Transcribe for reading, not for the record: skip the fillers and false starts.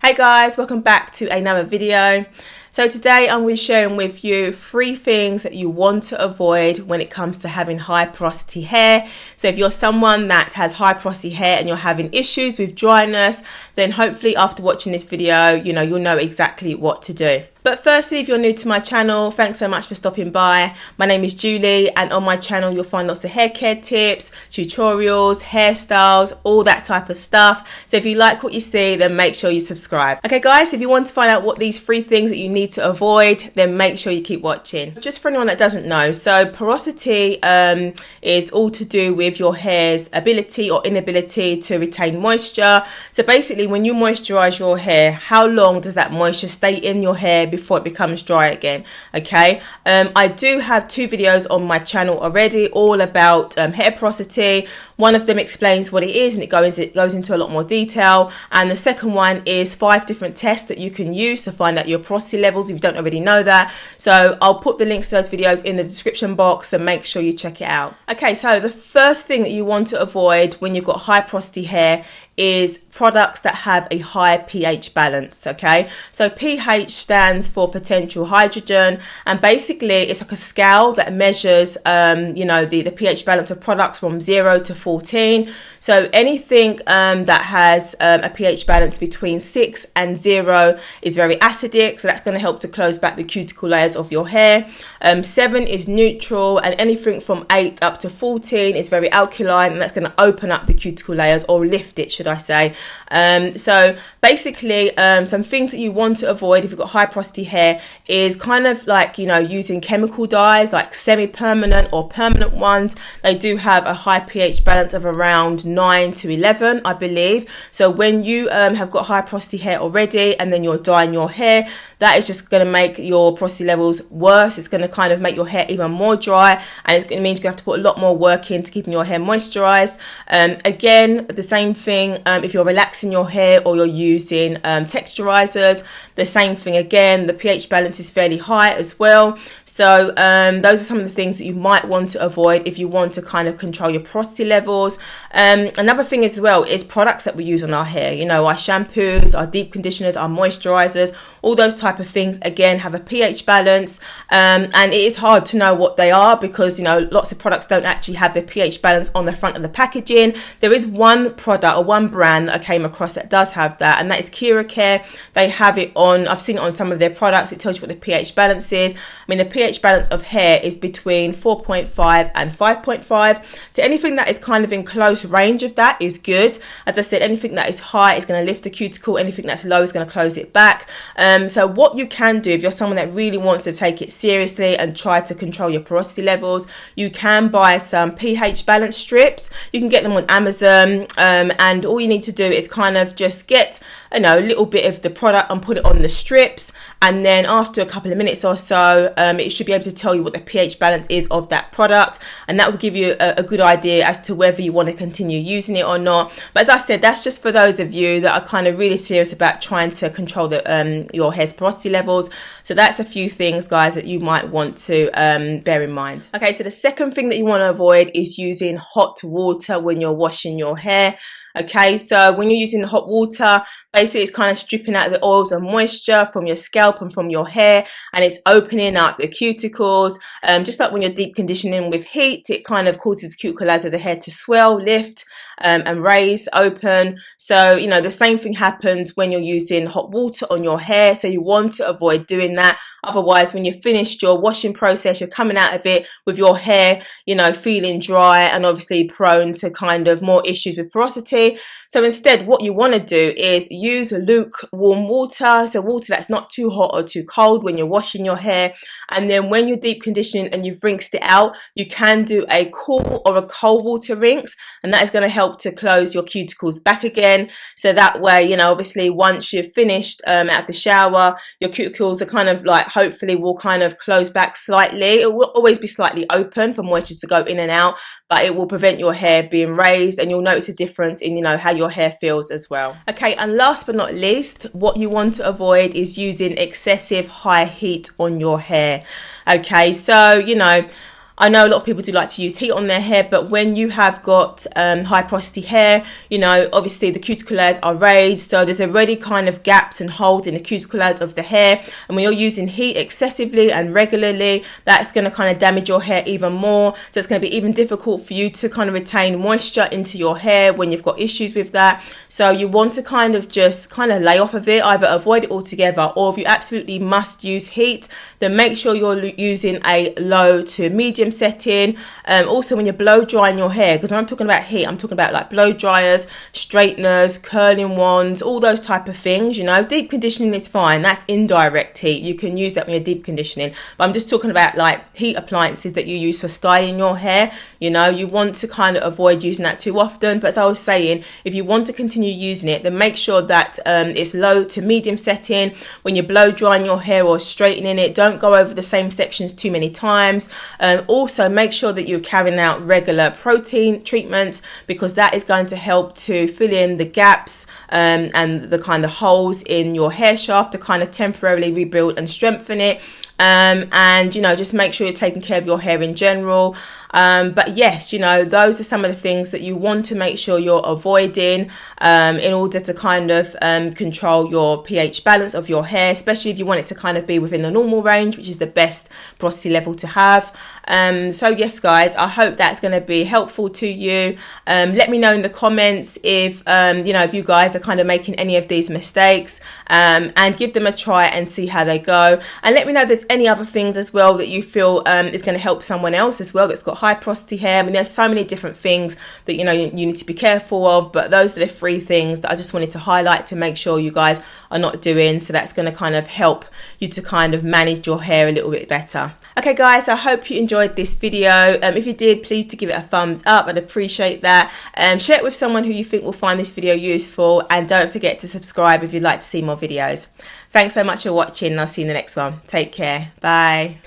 Hey guys, welcome back to another video. So today I'm going to be sharing with you 3 things that you want to avoid when it comes to having high porosity hair. So if you're someone that has high porosity hair and you're having issues with dryness, then hopefully after watching this video, you'll know exactly what to do. But firstly, if you're new to my channel, thanks so much for stopping by. My name is Julie, and on my channel you'll find lots of hair care tips, tutorials, hairstyles, all that type of stuff. So if you like what you see, then make sure you subscribe. Okay guys, if you want to find out what these 3 things that you need to avoid, then make sure you keep watching. Just for anyone that doesn't know, so porosity is all to do with your hair's ability or inability to retain moisture. So basically, when you moisturize your hair, how long does that moisture stay in your hair before it becomes dry again? Okay, I do have 2 videos on my channel already all about hair porosity. One of them explains what it is and it goes into a lot more detail, and the second one is 5 different tests that you can use to find out your porosity levels if you don't already know that. So I'll put the links to those videos in the description box, and make sure you check it out. Okay, so the first thing that you want to avoid when you've got high porosity hair is products that have a high pH balance. Okay, so pH stands for potential hydrogen, and basically it's like a scale that measures the pH balance of products from 0 to 14. So anything that has a pH balance between 6 and 0 is very acidic, so that's going to help to close back the cuticle layers of your hair. 7 is neutral, and anything from 8 up to 14 is very alkaline, and that's going to open up the cuticle layers, or lift it, should I say. So basically, some things that you want to avoid if you've got high porosity hair is kind of like, using chemical dyes, like semi-permanent or permanent ones. They do have a high pH balance of around 9 to 11, I believe. So when you have got high porosity hair already and then you're dyeing your hair, that is just going to make your porosity levels worse. It's going to kind of make your hair even more dry, and it means you're going to have to put a lot more work into keeping your hair moisturized. Again, the same thing if you're relaxing your hair or you're using texturizers, the same thing again. The pH balance is fairly high as well. So those are some of the things that you might want to avoid if you want to kind of control your porosity levels. Another thing as well is products that we use on our hair. Our shampoos, our deep conditioners, our moisturizers, all those type of things again have a pH balance, and it is hard to know what they are because lots of products don't actually have the pH balance on the front of the packaging. There is one product or one brand that I came across that does have that, and that is Care. They have it on, I've seen it on some of their products. It tells you what the pH balance is. I mean, the pH balance of hair is between 4.5 and 5.5, so anything that is kind of in close range of that is good. As I said, anything that is high is going to lift the cuticle, anything that's low is going to close it back. So what you can do if you're someone that really wants to take it seriously and try to control your porosity levels, you can buy some pH balance strips. You can get them on Amazon, and all you need to do is kind of just get a little bit of the product and put it on the strips, and then after a couple of minutes or so, it should be able to tell you what the pH balance is of that product, and that will give you a good idea as to whether you want to continue using it or not. But as I said, that's just for those of you that are kind of really serious about trying to control your hair's porosity levels. So that's a few things, guys, that you might want to bear in mind. Okay, so the second thing that you want to avoid is using hot water when you're washing your hair. Okay, so when you're using hot water, basically it's kind of stripping out the oils and moisture from your scalp and from your hair, and it's opening up the cuticles. Just like when you're deep conditioning with heat, it kind of causes the cuticle layers of the hair to swell, lift, and raise, open. So, the same thing happens when you're using hot water on your hair. So you want to avoid doing that. Otherwise, when you've finished your washing process, you're coming out of it with your hair, feeling dry and obviously prone to kind of more issues with porosity. So instead, what you want to do is use lukewarm water. So water that's not too hot or too cold when you're washing your hair. And then when you're deep conditioning and you've rinsed it out, you can do a cool or a cold water rinse, and that is going to help to close your cuticles back again. So that way, obviously once you've finished out of the shower, your cuticles are kind of like, hopefully will kind of close back slightly. It will always be slightly open for moisture to go in and out, but it will prevent your hair being raised, and you'll notice a difference in how your hair feels as well. Okay, and last but not least, what you want to avoid is using excessive high heat on your hair. Okay, so I know a lot of people do like to use heat on their hair, but when you have got high porosity hair, you know, obviously the cuticle layers are raised, so there's already kind of gaps and holes in the cuticle layers of the hair, and when you're using heat excessively and regularly, that's going to kind of damage your hair even more. So it's going to be even difficult for you to kind of retain moisture into your hair when you've got issues with that. So you want to kind of just kind of lay off of it, either avoid it altogether, or if you absolutely must use heat, then make sure you're using a low to medium setting. Also when you're blow drying your hair, because when I'm talking about heat, I'm talking about like blow dryers, straighteners, curling wands, all those type of things. You know, deep conditioning is fine, that's indirect heat, you can use that when you're deep conditioning, but I'm just talking about like heat appliances that you use for styling your hair. You know, you want to kind of avoid using that too often, but as I was saying, if you want to continue using it, then make sure that it's low to medium setting. When you're blow drying your hair or straightening it, don't go over the same sections too many times. Also make sure that you're carrying out regular protein treatments, because that is going to help to fill in the gaps and the kind of holes in your hair shaft, to kind of temporarily rebuild and strengthen it. And you know, just make sure you're taking care of your hair in general. But yes, you know, those are some of the things that you want to make sure you're avoiding in order to kind of control your pH balance of your hair, especially if you want it to kind of be within the normal range, which is the best porosity level to have. So yes guys, I hope that's going to be helpful to you. Let me know in the comments if you know, if you guys are kind of making any of these mistakes, and give them a try and see how they go. And let me know if there's any other things as well that you feel is going to help someone else as well that's got high porosity hair. I mean, there's so many different things that, you know, you need to be careful of, but those are the 3 things that I just wanted to highlight to make sure you guys are not doing, so that's going to kind of help you to kind of manage your hair a little bit better. Okay guys, I hope you enjoyed this video. If you did, please do give it a thumbs up, I'd appreciate that. Share it with someone who you think will find this video useful, and don't forget to subscribe if you'd like to see more videos. Thanks so much for watching, and I'll see you in the next one. Take care, bye.